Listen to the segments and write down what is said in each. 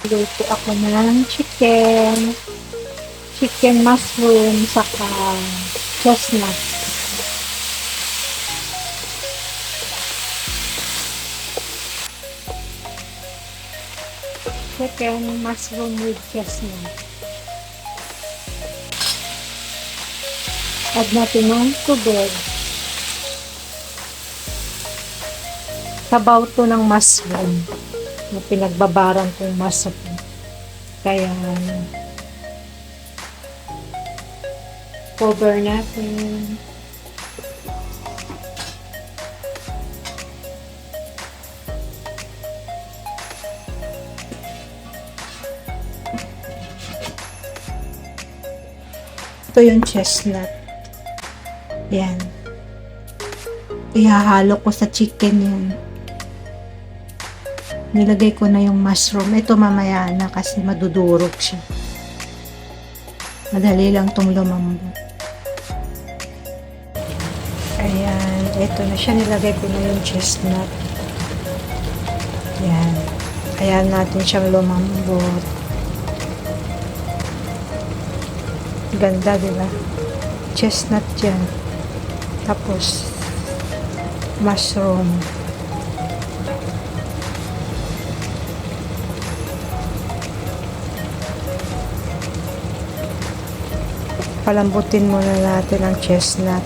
Luto ako ng chicken mushroom, saka chestnut. Chicken mushroom with chestnut. Add natin ng tubig. Sabaw to ng mushroom na pinagbabaran kong mushroom. Kaya cover natin. Ito yung chestnut. Yan. Ihahalo ko sa chicken yan. Nilagay ko na yung mushroom. Ito mamaya na kasi madudurog siya. Madali lang tong lumambot. Ayan. Ito na siya. Nilagay ko na yung chestnut. Ayan. Ayan natin siyang lumambot. Ganda, diba? Chestnut dyan. Tapos, mushroom. Palambutin muna natin ang chestnut.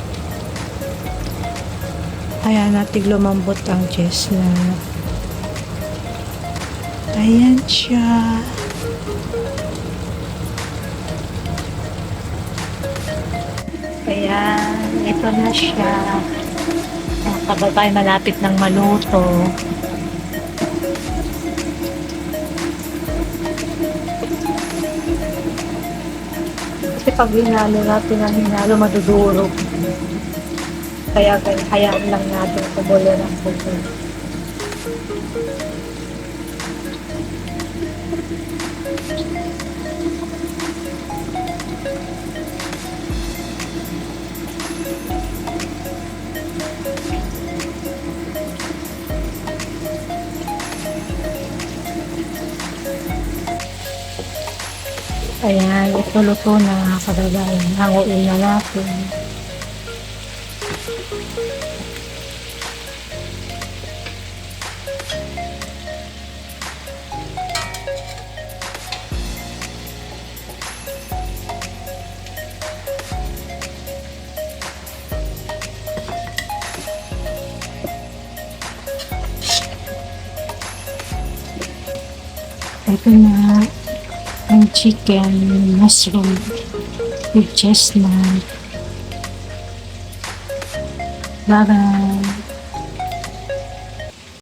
Ayan natin lumambot ang chestnut. Ayan siya. Ayan, ito na siya. Tayo malapit ng maluto. Kasi pag hinalo natin ang hinalo, madudurog. Kaya hayaan lang natin kubulo ng kubulo. Ayan, ito luto na kadalayan. Hanguin na natin. Ito na ang chicken mushroom with chestnut. Bye-bye.